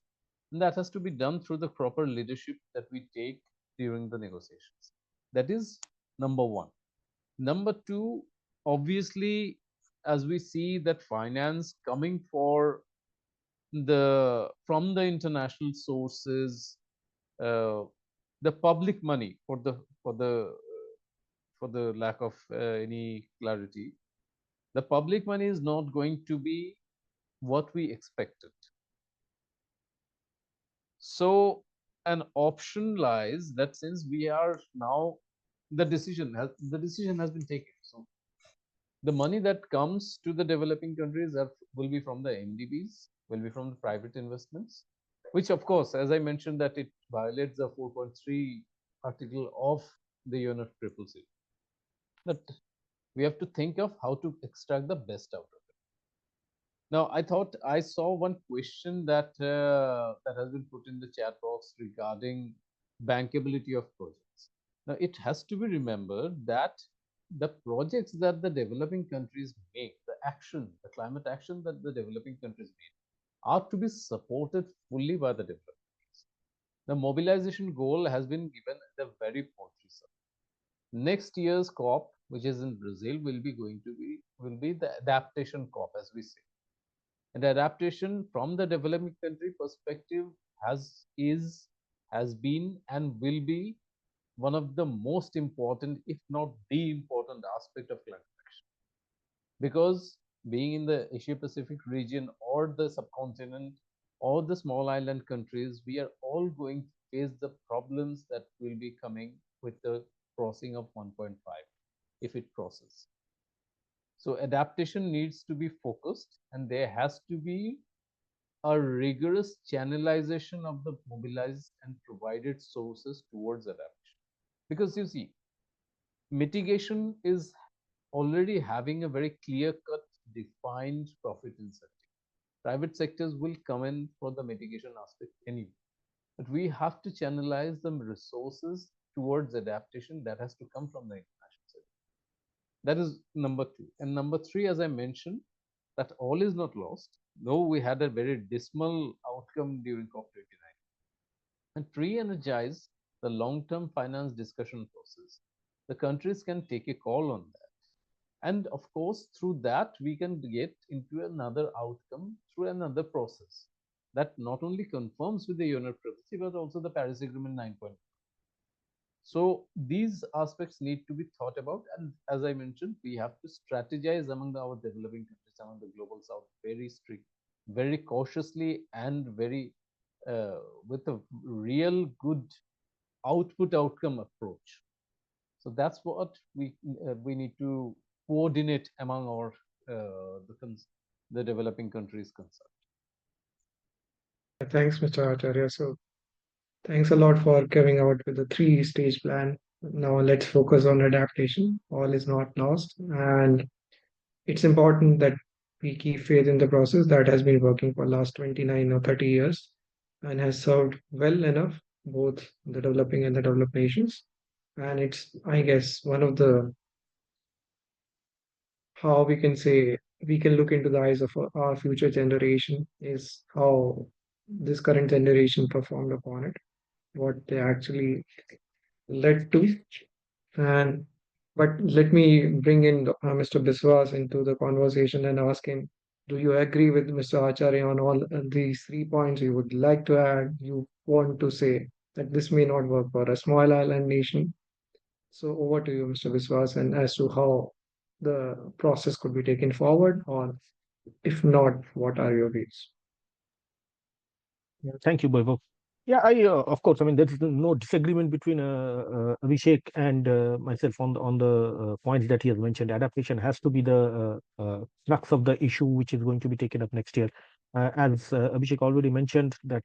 and that has to be done through the proper leadership that we take during the negotiations. That is number one. Number two, obviously, as we see that finance coming from the international sources, the public money for the lack of any clarity, the public money is not going to be what we expected. So an option lies that since we are now the decision has been taken. So the money that comes to the developing countries will be from the MDBs, will be from the private investments, which of course, as I mentioned, that it violates the 4.3 article of the UNFCCC. But we have to think of how to extract the best out of it. Now, I thought I saw one question that has been put in the chat box regarding bankability of projects. Now, it has to be remembered that the projects that the developing countries make, the climate action that the developing countries make, are to be supported fully by the developing countries. The mobilization goal has been given at a very paltry sum. Next year's COP, which is in Brazil, will be the adaptation COP, as we say. And adaptation from the developing country perspective has been and will be one of the most important, if not the important aspect of climate action. Because being in the Asia Pacific region or the subcontinent or the small island countries, we are all going to face the problems that will be coming with the crossing of 1.5 if it crosses. So adaptation needs to be focused, and there has to be a rigorous channelization of the mobilized and provided sources towards adaptation. Because you see, mitigation is already having a very clear-cut, defined profit incentive. Private sectors will come in for the mitigation aspect anyway. But we have to channelize the resources towards adaptation that has to come from the international sector. That is number two. And number three, as I mentioned, that all is not lost, though we had a very dismal outcome during COP29. And re-energize the long-term finance discussion process. The countries can take a call on that. And of course, through that, we can get into another outcome through another process that not only confirms with the UNFCCC, but also the Paris Agreement 9.1. So these aspects need to be thought about. And as I mentioned, we have to strategize among our developing countries, among the global south, very strict, very cautiously, and very with a real good outcome approach. So that's what we need to coordinate among our the developing countries concerned. Thanks, Mr. Acharya. So thanks a lot for coming out with the three-stage plan. Now let's focus on adaptation. All is not lost, and it's important that we keep faith in the process that has been working for last 29 or 30 years and has served well enough both the developing and the developed nations. And it's, I guess, one of the how we can say we can look into the eyes of our future generation is how this current generation performed upon it, what they actually led to. And but let me bring in Mr. Biswas into the conversation and ask him, do you agree with Mr. Acharya on all these 3 points? You would like to add, you want to say that this may not work for a small island nation. So over to you, Mr. Biswas, and as to how the process could be taken forward, or if not, what are your views? Yeah, thank you, Vaibhav. Yeah, of course, I mean, there is no disagreement between Abhishek and myself on the points that he has mentioned. Adaptation has to be the crux of the issue which is going to be taken up next year. As Abhishek already mentioned, that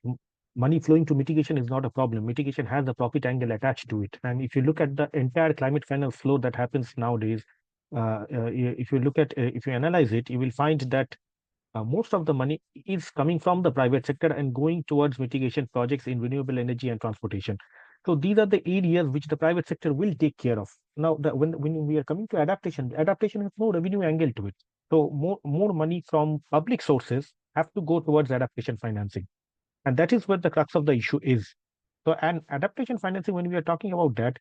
money flowing to mitigation is not a problem. Mitigation has the profit angle attached to it. And if you look at the entire climate finance flow that happens nowadays, if you look at, if you analyze it, you will find that most of the money is coming from the private sector and going towards mitigation projects in renewable energy and transportation. So these are the areas which the private sector will take care of. Now, when we are coming to adaptation has no revenue angle to it. So more money from public sources have to go towards adaptation financing. And that is where the crux of the issue is. So, and adaptation financing, when we are talking about that,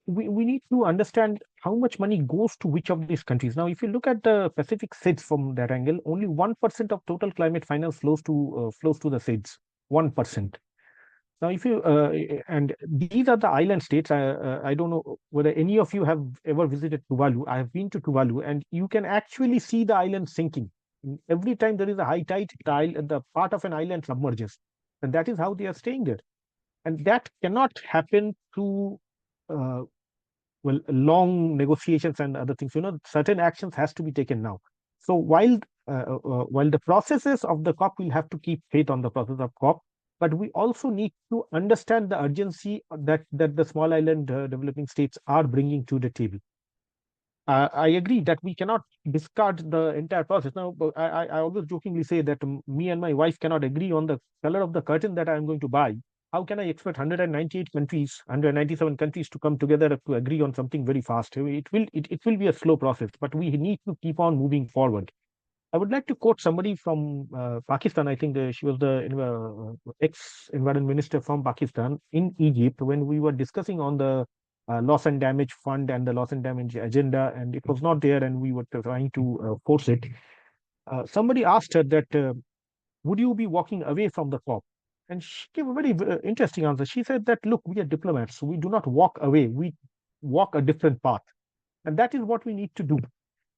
we need to understand how much money goes to which of these countries. Now, if you look at the Pacific SIDS from that angle, only 1% of total climate finance flows to the SIDS. 1%. Now, if you and these are the island states. I don't know whether any of you have ever visited Tuvalu. I have been to Tuvalu, and you can actually see the island sinking. Every time there is a high tide, the part of an island submerges, and that is how they are staying there. And that cannot happen through long negotiations and other things. Certain actions has to be taken now. So while the processes of the COP, we'll have to keep faith on the process of COP, but we also need to understand the urgency that the small island developing states are bringing to the table. I agree that we cannot discard the entire process. Now, I always jokingly say that me and my wife cannot agree on the color of the curtain that I am going to buy. How can I expect 198 countries, 197 countries to come together to agree on something very fast? It will be a slow process, but we need to keep on moving forward. I would like to quote somebody from Pakistan. I think she was the ex-environment minister from Pakistan in Egypt when we were discussing on the loss and damage fund and the loss and damage agenda, and it was not there, and we were trying to force it. Somebody asked her that, would you be walking away from the COP? And she gave a very interesting answer. She said that, look, we are diplomats, so we do not walk away. We walk a different path. And that is what we need to do.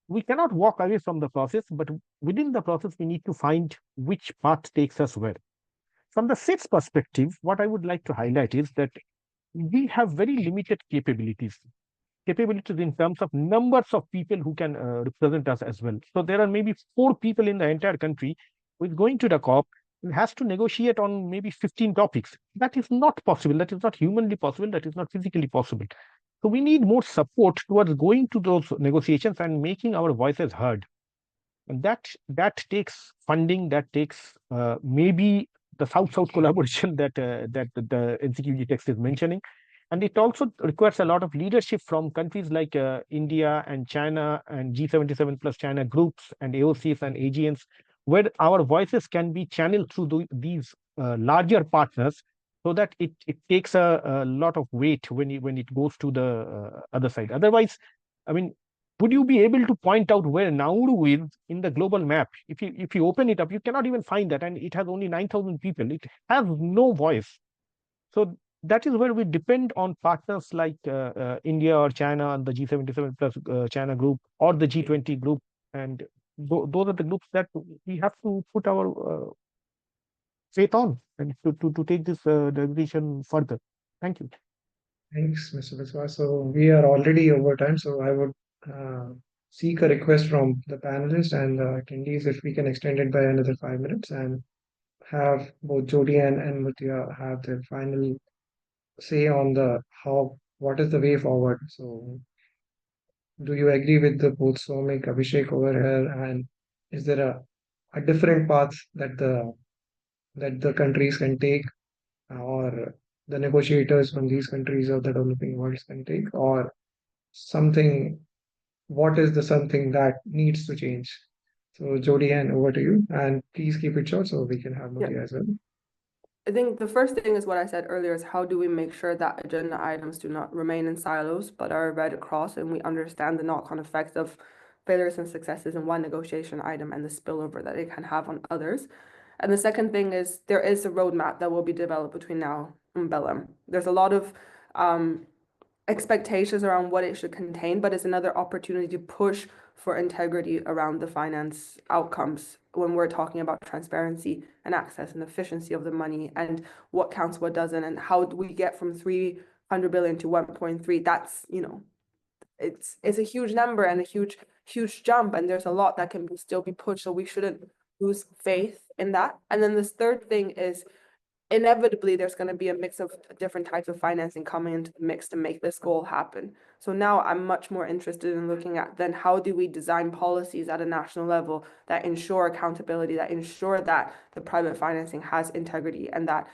We cannot walk away from the process, but within the process, we need to find which path takes us where. From the SIDS perspective, what I would like to highlight is that we have very limited capabilities in terms of numbers of people who can represent us as well. So there are maybe 4 people in the entire country who is going to the COP, has to negotiate on maybe 15 topics. That is not possible. That is not humanly possible. That is not physically possible. So we need more support towards going to those negotiations and making our voices heard. And that takes funding, that takes maybe the South-South collaboration that the NCQG text is mentioning. And it also requires a lot of leadership from countries like India and China and G77 plus China groups and AOCs and AGNs, where our voices can be channeled through these larger partners, so that it takes a lot of weight when it goes to the other side. Otherwise, I mean, would you be able to point out where Nauru is in the global map? If you open it up, you cannot even find that, and it has only 9,000 people. It has no voice. So that is where we depend on partners like India or China and the G77 plus China group or the G20 group, and those are the groups that we have to put our faith on and to take this decision further. Thank you. Thanks, Mr. Biswas. So we are already over time, so I would seek a request from the panelists and attendees if we can extend it by another 5 minutes and have both Jody and Mutia have their final say on what is the way forward. So do you agree with the both Somik, Abhishek over here, and is there a different path that the countries can take, or the negotiators from these countries of the developing worlds can take, or something? What is the something that needs to change? So Jody, hand over to you, and please keep it short so we can have Mutia as well. I think the first thing is what I said earlier, is how do we make sure that agenda items do not remain in silos, but are read across, and we understand the knock-on effects of failures and successes in one negotiation item and the spillover that it can have on others. And the second thing is there is a roadmap that will be developed between now and Belém. There's a lot of expectations around what it should contain, but it's another opportunity to push for integrity around the finance outcomes when we're talking about transparency and access and efficiency of the money and what counts, what doesn't, and how do we get from 300 billion to 1.3. That's, it's a huge number and a huge jump, and there's a lot that can still be pushed, so we shouldn't lose faith in that. And then this third thing is inevitably there's going to be a mix of different types of financing coming into the mix to make this goal happen. So now I'm much more interested in looking at then how do we design policies at a national level that ensure accountability, that ensure that the private financing has integrity, and that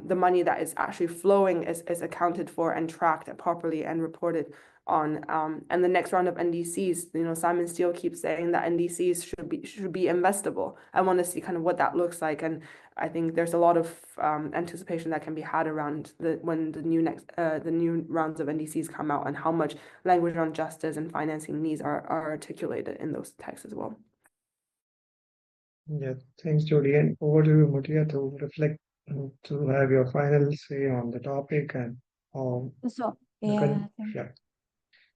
the money that is actually flowing is accounted for and tracked properly and reported on. And the next round of NDCs, Simon Steele keeps saying that NDCs should be investable. I want to see kind of what that looks like, and I think there's a lot of anticipation that can be had around when the new rounds of NDCs come out, and how much language on justice and financing needs are articulated in those texts as well. Yeah, thanks, Jody. And over to you, Mutia, to reflect, to have your final say on the topic and So, the yeah, yeah.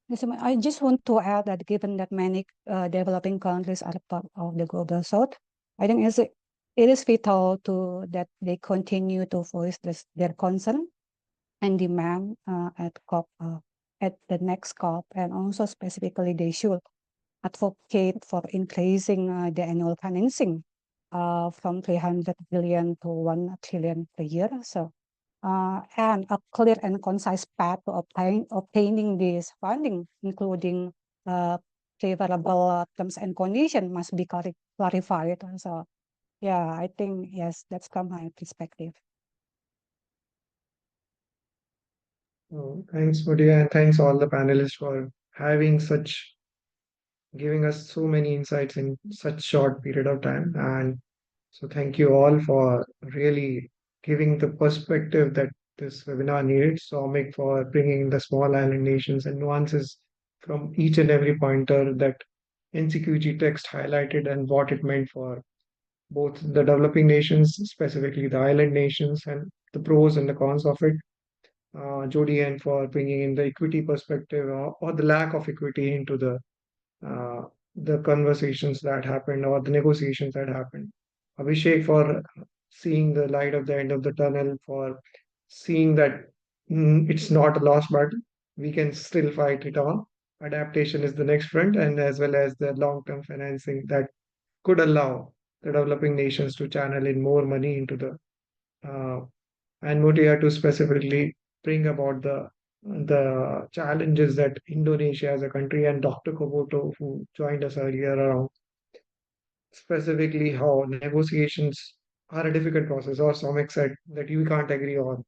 yes, I just want to add that given that many developing countries are part of the global south, I think it is vital that they continue to voice their concern and demand at the next COP, and also specifically they should advocate for increasing the annual financing from 300 billion to 1 trillion per year. So, and a clear and concise path to obtaining this funding, including favorable terms and conditions, must be clarified. So, yeah, I think, yes, that's from my perspective. Thanks, Mutia, and thanks all the panelists for giving us so many insights in such short period of time. And so thank you all for really giving the perspective that this webinar needed. Soumik for bringing the small island nations and nuances from each and every pointer that NCQG text highlighted and what it meant for both the developing nations, specifically the island nations, and the pros and the cons of it. Jody, and for bringing in the equity perspective, or the lack of equity into uh, the conversations that happened or the negotiations that happened. Abhishek for seeing the light at the end of the tunnel, for seeing that it's not a lost battle. We can still fight it on. Adaptation is the next front, and as well as the long-term financing that could allow the developing nations to channel in more money into the and Mutia to specifically bring about the challenges that Indonesia as a country, and Dr. Koboto, who joined us earlier, around specifically how negotiations are a difficult process, or Soumik said that you can't agree on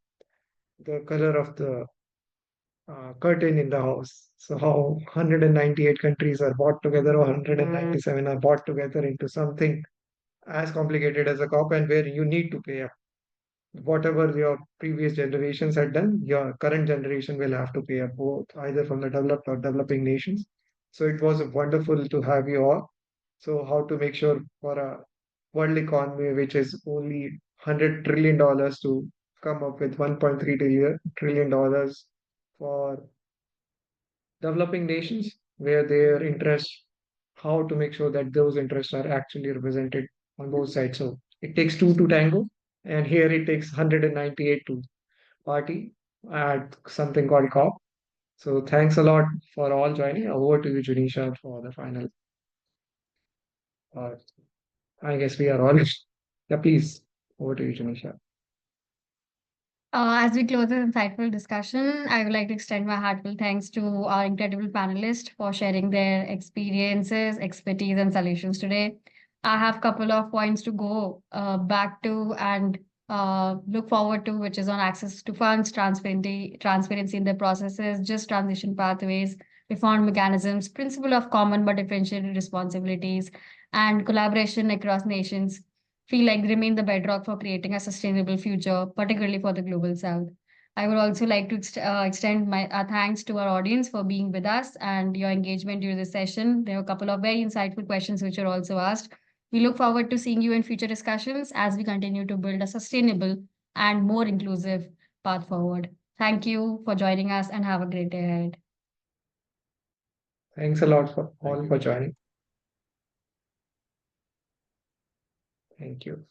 the color of the curtain in the house. So how 198 countries are brought together, or 197 are brought together into something as complicated as a COP, and where you need to pay up whatever your previous generations had done, your current generation will have to pay up, both either from the developed or developing nations. So it was wonderful to have you all. So how to make sure for a world economy which is only $100 trillion to come up with 1.3 trillion dollars for developing nations, where their interests, how to make sure that those interests are actually represented on both sides. So it takes two to tango, and here it takes 198 to party at something called COP. So thanks a lot for all joining. Over to you, Janisha, for the final. I guess we are all. Yeah, please. Over to you, Janisha. As we close this insightful discussion, I would like to extend my heartfelt thanks to our incredible panelists for sharing their experiences, expertise, and solutions today. I have a couple of points to go back to and look forward to, which is on access to funds, transparency in the processes, just transition pathways, reform mechanisms, principle of common but differentiated responsibilities, and collaboration across nations feel like remain the bedrock for creating a sustainable future, particularly for the global south. I would also like to extend my thanks to our audience for being with us and your engagement during this session. There were a couple of very insightful questions which were also asked. We look forward to seeing you in future discussions as we continue to build a sustainable and more inclusive path forward. Thank you for joining us and have a great day ahead. Thanks a lot for all for joining. Thank you.